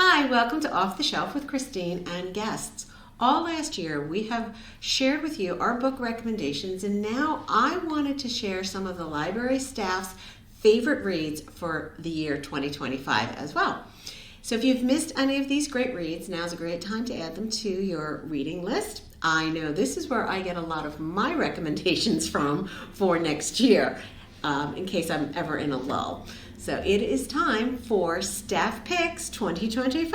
Hi, welcome to Off the Shelf with Christine and guests. All last year we have shared with you our book recommendations, and now I wanted to share some of the library staff's favorite reads for the year 2025 as well. So if you've missed any of these great reads, now's a great time to add them to your reading list. I know this is where I get a lot of my recommendations from for next year, in case I'm ever in a lull. So it is time for Staff Picks 2025.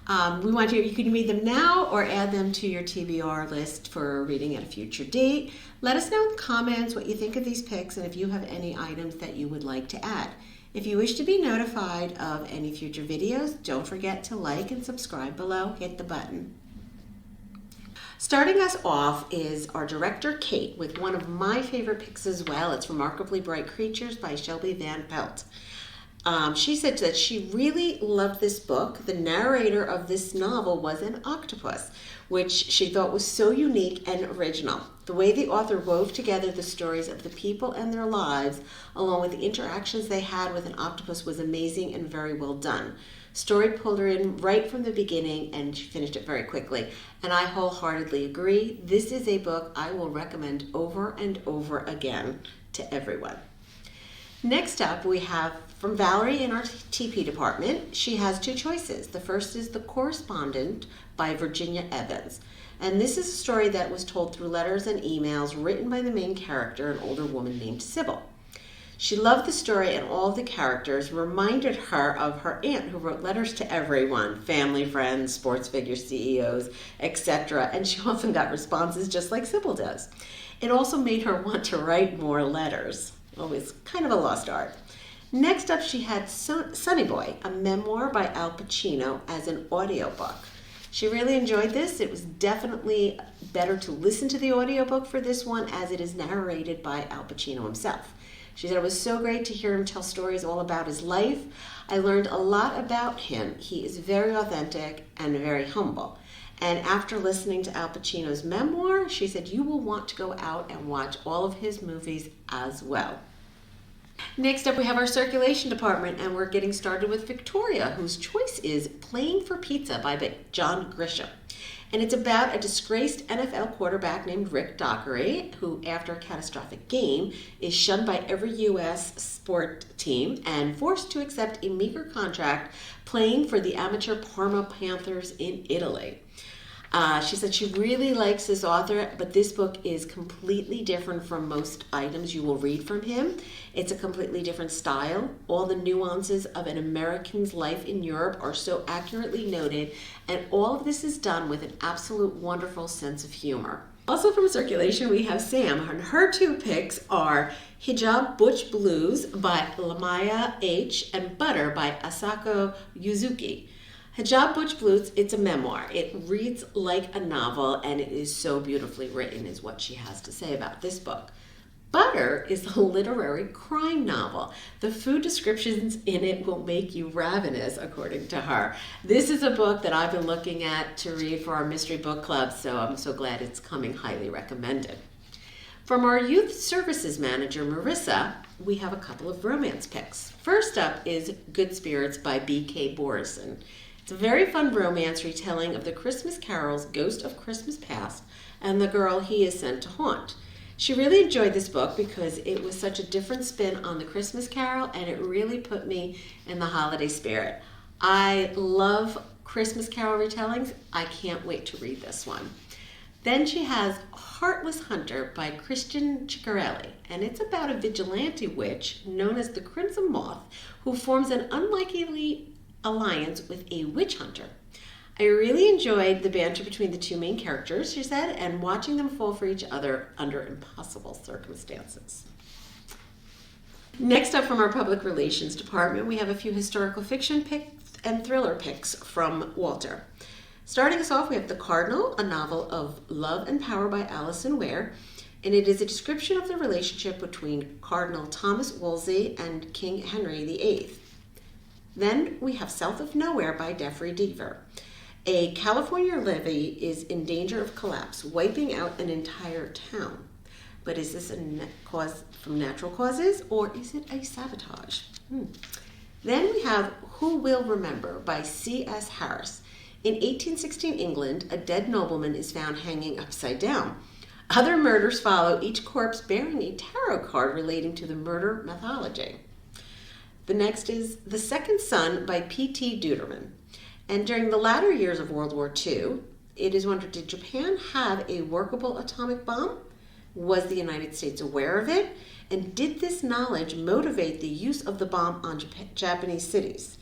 You can read them now or add them to your TBR list for reading at a future date. Let us know in the comments what you think of these picks and if you have any items that you would like to add. If you wish to be notified of any future videos, don't forget to like and subscribe below. Hit the button. Starting us off is our director, Kate, with one of my favorite picks as well. It's Remarkably Bright Creatures by Shelby Van Pelt. She said that she really loved this book. The narrator of this novel was an octopus, which she thought was so unique and original. The way the author wove together the stories of the people and their lives, along with the interactions they had with an octopus, was amazing and very well done. Story pulled her in right from the beginning, and she finished it very quickly. And I wholeheartedly agree. This is a book I will recommend over and over again to everyone. Next up, we have from Valerie in our TP department. She has two choices. The first is The Correspondent by Virginia Evans. And this is a story that was told through letters and emails written by the main character, an older woman named Sybil. She loved the story, and all of the characters reminded her of her aunt, who wrote letters to everyone, family, friends, sports figures, CEOs, etc. And she often got responses just like Sybil does. It also made her want to write more letters. Always kind of a lost art. Next up, she had Sonny Boy, a memoir by Al Pacino, as an audiobook. She really enjoyed this. It was definitely better to listen to the audiobook for this one, as it is narrated by Al Pacino himself. She said it was so great to hear him tell stories all about his life. I learned a lot about him. He is very authentic and very humble. And after listening to Al Pacino's memoir, she said you will want to go out and watch all of his movies as well. Next up, we have our circulation department, and we're getting started with Victoria, whose choice is Playing for Pizza by John Grisham. And it's about a disgraced NFL quarterback named Rick Dockery, who, after a catastrophic game, is shunned by every U.S. sport team and forced to accept a meager contract playing for the amateur Parma Panthers in Italy. She said she really likes this author, but this book is completely different from most items you will read from him. It's a completely different style. All the nuances of an American's life in Europe are so accurately noted, and all of this is done with an absolute wonderful sense of humor. Also from circulation, we have Sam, and her two picks are Hijab Butch Blues by Lamaya H. and Butter by Asako Yuzuki. Hijab Butch Blues, it's a memoir. It reads like a novel, and it is so beautifully written, is what she has to say about this book. Butter is a literary crime novel. The food descriptions in it will make you ravenous, according to her. This is a book that I've been looking at to read for our mystery book club, so I'm so glad it's coming. Highly recommended. From our youth services manager, Marissa, we have a couple of romance picks. First up is Good Spirits by B.K. Borison. It's a very fun romance retelling of the Christmas Carol's Ghost of Christmas Past and the girl he is sent to haunt. She really enjoyed this book because it was such a different spin on the Christmas Carol, and it really put me in the holiday spirit. I love Christmas Carol retellings. I can't wait to read this one. Then she has Heartless Hunter by Christian Ciccarelli, and it's about a vigilante witch known as the Crimson Moth who forms an unlikely alliance with a witch hunter. I really enjoyed the banter between the two main characters, she said, and watching them fall for each other under impossible circumstances. Next up from our public relations department, we have a few historical fiction picks and thriller picks from Walter. Starting us off, we have The Cardinal, a novel of love and power by Alison Ware, and it is a description of the relationship between Cardinal Thomas Wolsey and King Henry VIII. Then we have South of Nowhere by Jeffrey Deaver. A California levee is in danger of collapse, wiping out an entire town. But is this a cause from natural causes, or is it a sabotage? Then we have Who Will Remember by C.S. Harris. In 1816 England, a dead nobleman is found hanging upside down. Other murders follow, each corpse bearing a tarot card relating to the murder mythology. The next is The Second Son by P.T. Duderman. And during the latter years of World War II, it is wondered, did Japan have a workable atomic bomb? Was the United States aware of it? And did this knowledge motivate the use of the bomb on Japanese cities?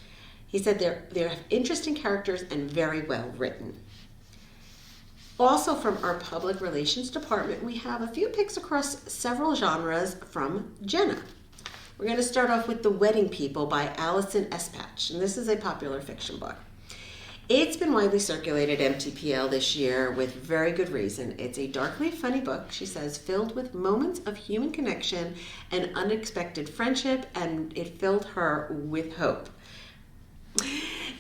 He said they're interesting characters and very well written. Also from our public relations department, we have a few picks across several genres from Jenna. We're going to start off with The Wedding People by Allison Espach, and this is a popular fiction book. It's been widely circulated at MTPL this year with very good reason. It's a darkly funny book, she says, filled with moments of human connection and unexpected friendship, and it filled her with hope.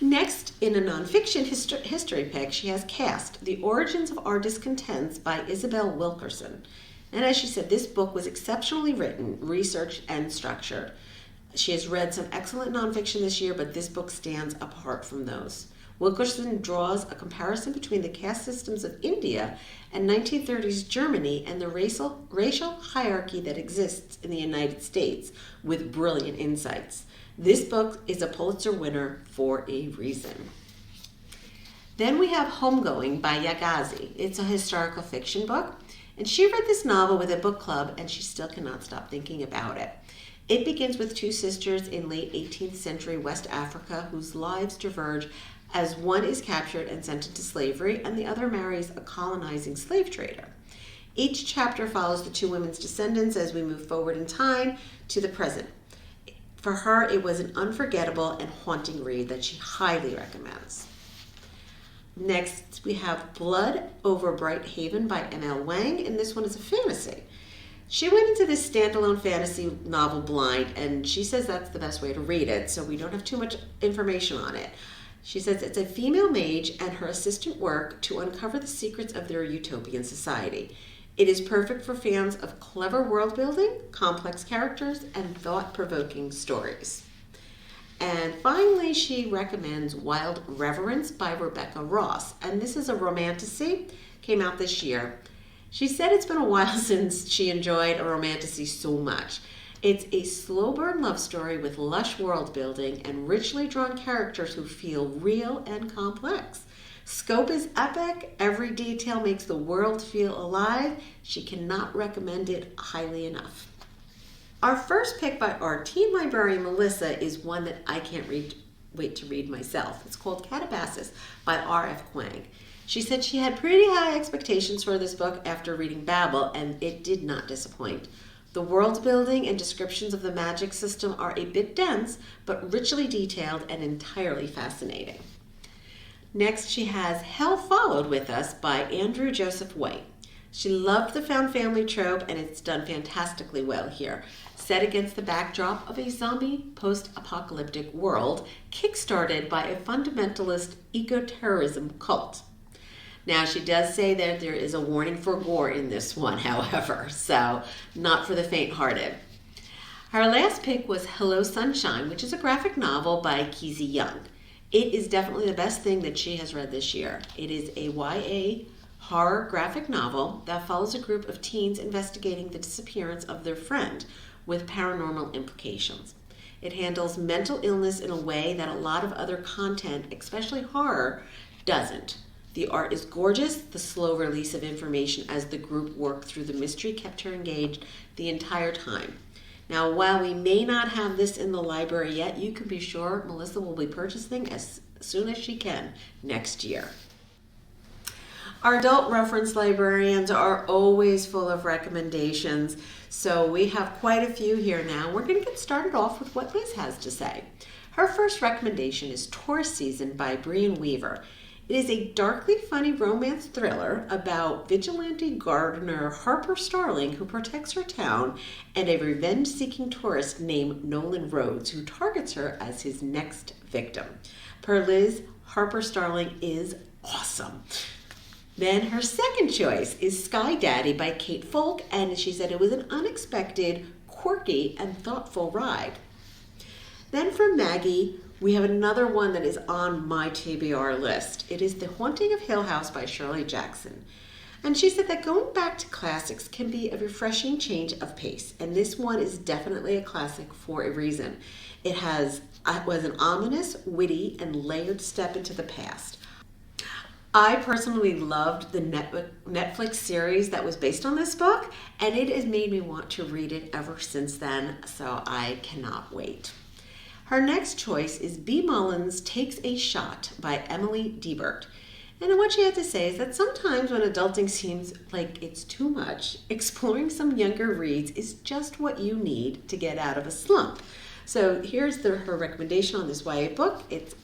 Next, in a nonfiction history pick, she has Caste, The Origins of Our Discontents by Isabel Wilkerson. And as she said, this book was exceptionally written, researched, and structured. She has read some excellent nonfiction this year, but this book stands apart from those. Wilkerson draws a comparison between the caste systems of India and 1930s Germany and the racial hierarchy that exists in the United States with brilliant insights. This book is a Pulitzer winner for a reason. Then we have Homegoing by Yagazi. It's a historical fiction book, and she read this novel with a book club, and she still cannot stop thinking about it. It begins with two sisters in late 18th century West Africa whose lives diverge as one is captured and sent into slavery and the other marries a colonizing slave trader. Each chapter follows the two women's descendants as we move forward in time to the present. For her, it was an unforgettable and haunting read that she highly recommends. Next, we have Blood Over Bright Haven by M.L. Wang, and this one is a fantasy. She went into this standalone fantasy novel blind, and she says that's the best way to read it, so we don't have too much information on it. She says it's a female mage and her assistant work to uncover the secrets of their utopian society. It is perfect for fans of clever world building, complex characters, and thought-provoking stories. And finally, she recommends Wild Reverence by Rebecca Ross. And this is a romantasy, came out this year. She said it's been a while since she enjoyed a romantasy so much. It's a slow burn love story with lush world building and richly drawn characters who feel real and complex. Scope is epic. Every detail makes the world feel alive. She cannot recommend it highly enough. Our first pick by our teen librarian, Melissa, is one that I can't wait to read myself. It's called Catabasis by R.F. Kuang. She said she had pretty high expectations for this book after reading Babel, and it did not disappoint. The world building and descriptions of the magic system are a bit dense, but richly detailed and entirely fascinating. Next, she has Hell Followed With Us by Andrew Joseph White. She loved the found family trope, and it's done fantastically well here. Set against the backdrop of a zombie post-apocalyptic world, kickstarted by a fundamentalist eco-terrorism cult. Now, she does say that there is a warning for gore in this one, however, so not for the faint-hearted. Her last pick was Hello Sunshine, which is a graphic novel by Kizzy Young. It is definitely the best thing that she has read this year. It is a YA horror graphic novel that follows a group of teens investigating the disappearance of their friend with paranormal implications. It handles mental illness in a way that a lot of other content, especially horror, doesn't. The art is gorgeous. The slow release of information as the group worked through the mystery kept her engaged the entire time. Now, while we may not have this in the library yet, you can be sure Melissa will be purchasing as soon as she can next year. Our adult reference librarians are always full of recommendations, so we have quite a few here now. We're going to get started off with what Liz has to say. Her first recommendation is Tourist Season by Brian Weaver. It is a darkly funny romance thriller about vigilante gardener Harper Starling who protects her town and a revenge-seeking tourist named Nolan Rhodes who targets her as his next victim. Per Liz, Harper Starling is awesome. Then her second choice is Sky Daddy by Kate Folk, and she said it was an unexpected, quirky, and thoughtful ride. Then for Maggie, we have another one that is on my TBR list. It is The Haunting of Hill House by Shirley Jackson. And she said that going back to classics can be a refreshing change of pace. And this one is definitely a classic for a reason. It was an ominous, witty, and layered step into the past. I personally loved the Netflix series that was based on this book, and it has made me want to read it ever since then, so I cannot wait. Her next choice is B. Mullins Takes a Shot by Emily Debert. And what she had to say is that sometimes when adulting seems like it's too much, exploring some younger reads is just what you need to get out of a slump. So here's her recommendation on this YA book. It's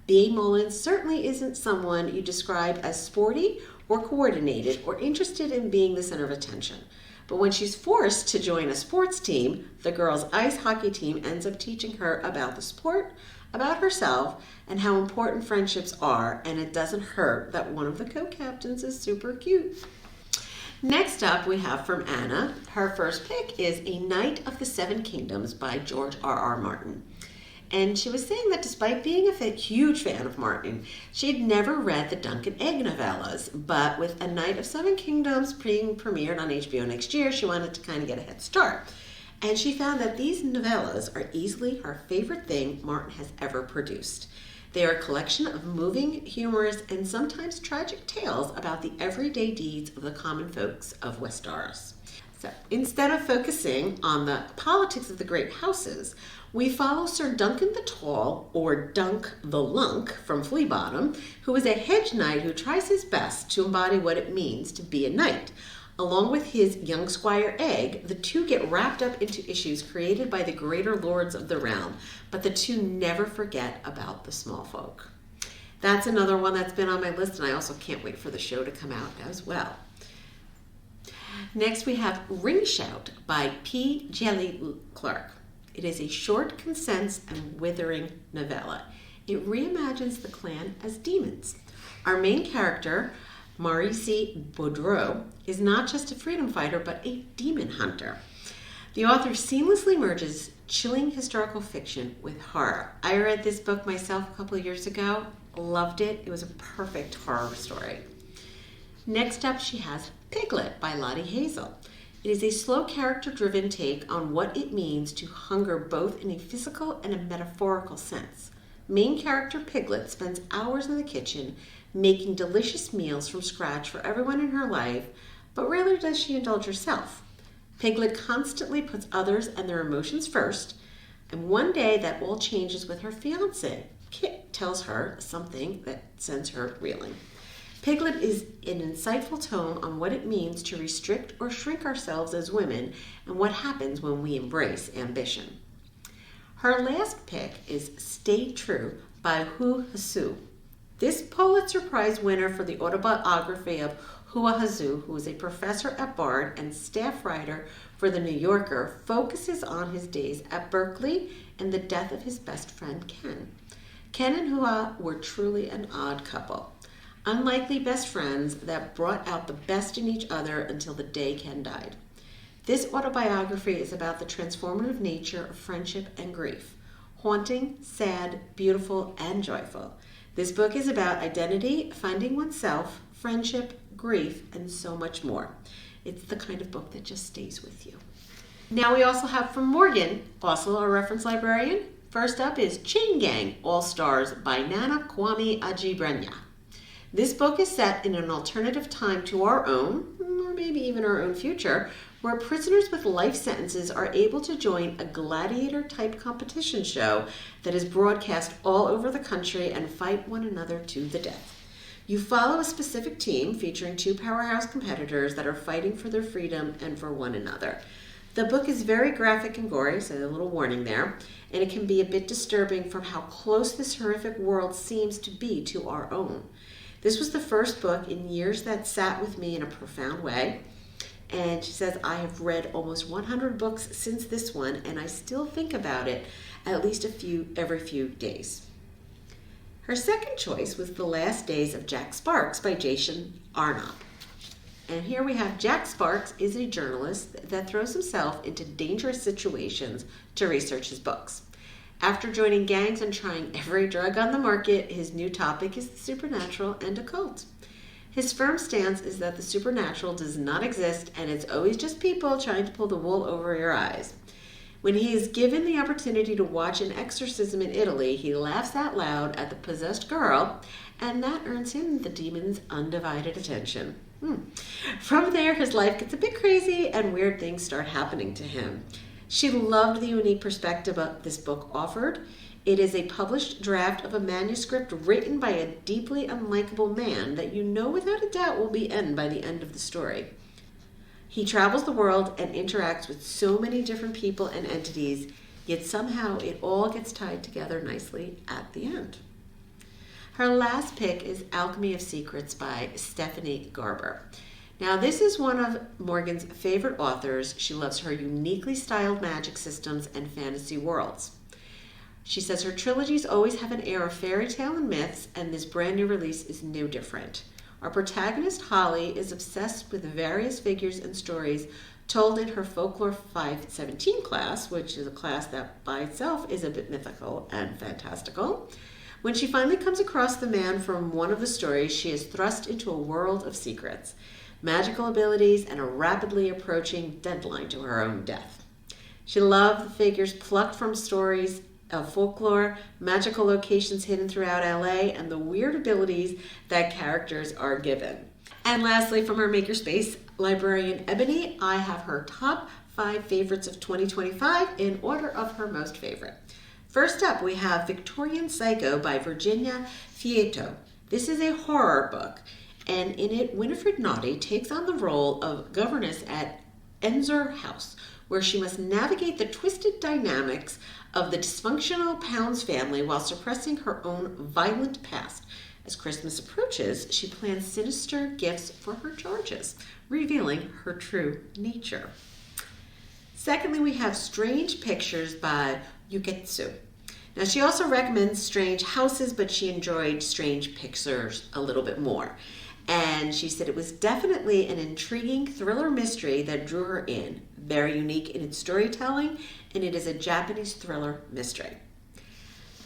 B. Mullins certainly isn't someone you describe as sporty or coordinated or interested in being the center of attention. But when she's forced to join a sports team, the girls' ice hockey team ends up teaching her about the sport, about herself, and how important friendships are, and it doesn't hurt that one of the co-captains is super cute. Next up, we have from Anna. Her first pick is A Knight of the Seven Kingdoms by George R.R. Martin. And she was saying that despite being a huge fan of Martin, she had never read the Dunk and Egg novellas. But with A Knight of Seven Kingdoms being premiered on HBO next year, she wanted to kind of get a head start. And she found that these novellas are easily her favorite thing Martin has ever produced. They are a collection of moving, humorous, and sometimes tragic tales about the everyday deeds of the common folks of Westeros. So instead of focusing on the politics of the great houses, we follow Sir Duncan the Tall, or Dunk the Lunk from Flea Bottom, who is a hedge knight who tries his best to embody what it means to be a knight. Along with his young squire Egg, the two get wrapped up into issues created by the greater lords of the realm, but the two never forget about the small folk. That's another one that's been on my list, and I also can't wait for the show to come out as well. Next we have Ring Shout by P. Jelly Clark. It is a short, concise, and withering novella. It reimagines the clan as demons. Our main character, Maurice Boudreau, is not just a freedom fighter, but a demon hunter. The author seamlessly merges chilling historical fiction with horror. I read this book myself a couple of years ago, loved it. It was a perfect horror story. Next up, she has Piglet by Lottie Hazel. It is a slow, character-driven take on what it means to hunger both in a physical and a metaphorical sense. Main character Piglet spends hours in the kitchen making delicious meals from scratch for everyone in her life, but rarely does she indulge herself. Piglet constantly puts others and their emotions first, and one day that all changes with her fiancé. Kit tells her something that sends her reeling. Piglet is an insightful tone on what it means to restrict or shrink ourselves as women and what happens when we embrace ambition. Her last pick is Stay True by Hu Hsu. This Pulitzer Prize winner for the autobiography of Hua Hsu, who is a professor at Bard and staff writer for The New Yorker, focuses on his days at Berkeley and the death of his best friend Ken. Ken and Hua were truly an odd couple. Unlikely best friends that brought out the best in each other until the day Ken died. This autobiography is about the transformative nature of friendship and grief. Haunting, sad, beautiful, and joyful. This book is about identity, finding oneself, friendship, grief, and so much more. It's the kind of book that just stays with you. Now we also have from Morgan, also a reference librarian. First up is Chain Gang, All Stars by Nana Kwame Ajibrenya. This book is set in an alternative time to our own, or maybe even our own future, where prisoners with life sentences are able to join a gladiator-type competition show that is broadcast all over the country and fight one another to the death. You follow a specific team featuring two powerhouse competitors that are fighting for their freedom and for one another. The book is very graphic and gory, so a little warning there, and it can be a bit disturbing from how close this horrific world seems to be to our own. This was the first book in years that sat with me in a profound way. And she says, I have read almost 100 books since this one, and I still think about it at least every few days. Her second choice was The Last Days of Jack Sparks by Jason Arnott. And here we have Jack Sparks is a journalist that throws himself into dangerous situations to research his books. After joining gangs and trying every drug on the market, his new topic is the supernatural and occult. His firm stance is that the supernatural does not exist and it's always just people trying to pull the wool over your eyes. When he is given the opportunity to watch an exorcism in Italy, he laughs out loud at the possessed girl, and that earns him the demon's undivided attention. From there, his life gets a bit crazy and weird things start happening to him. She loved the unique perspective this book offered. It is a published draft of a manuscript written by a deeply unlikable man that you know without a doubt will be end by the end of the story. He travels the world and interacts with so many different people and entities, yet somehow it all gets tied together nicely at the end. Her last pick is Alchemy of Secrets by Stephanie Garber. Now, this is one of Morgan's favorite authors. She loves her uniquely styled magic systems and fantasy worlds. She says her trilogies always have an air of fairy tale and myths, and this brand new release is no different. Our protagonist, Holly, is obsessed with various figures and stories told in her Folklore 517 class, which is a class that by itself is a bit mythical and fantastical. When she finally comes across the man from one of the stories, she is thrust into a world of secrets, magical abilities, and a rapidly approaching deadline to her own death. She loved the figures plucked from stories of folklore, magical locations hidden throughout LA, and the weird abilities that characters are given. And lastly, from our Makerspace librarian Ebony, I have her top 5 favorites of 2025 in order of her most favorite. First up, we have Victorian Psycho by Virginia Fieto. This is a horror book, and in it, Winifred Naughty takes on the role of governess at Ensor House, where she must navigate the twisted dynamics of the dysfunctional Pounds family while suppressing her own violent past. As Christmas approaches, she plans sinister gifts for her charges, revealing her true nature. Secondly, we have Strange Pictures by Yuketsu. Now, she also recommends Strange Houses, but she enjoyed Strange Pictures a little bit more. And she said it was definitely an intriguing thriller mystery that drew her in. Very unique in its storytelling, and it is a Japanese thriller mystery.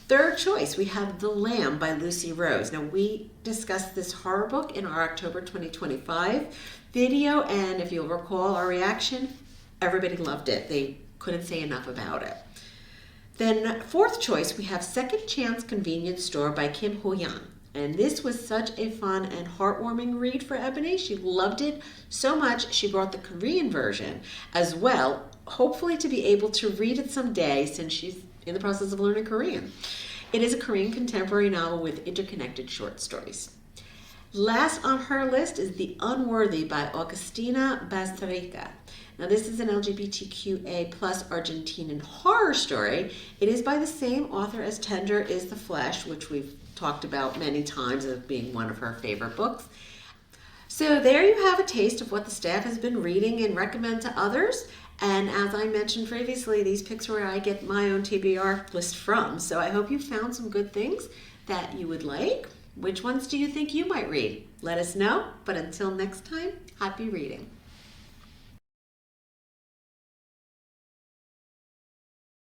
Third choice, we have The Lamb by Lucy Rose. Now, we discussed this horror book in our October 2025 video, and if you'll recall our reaction, everybody loved it. They couldn't say enough about it. Then fourth choice, we have Second Chance Convenience Store by Kim Ho-yeon. And this was such a fun and heartwarming read for Ebony. She loved it so much, she brought the Korean version as well, hopefully to be able to read it someday since she's in the process of learning Korean. It is a Korean contemporary novel with interconnected short stories. Last on her list is The Unworthy by Augustina Bazterrica. Now, this is an LGBTQA plus Argentinian horror story. It is by the same author as Tender is the Flesh, which we've talked about many times as being one of her favorite books. So there you have a taste of what the staff has been reading and recommend to others. And as I mentioned previously, these picks are where I get my own TBR list from. So I hope you found some good things that you would like. Which ones do you think you might read? Let us know. But until next time, happy reading.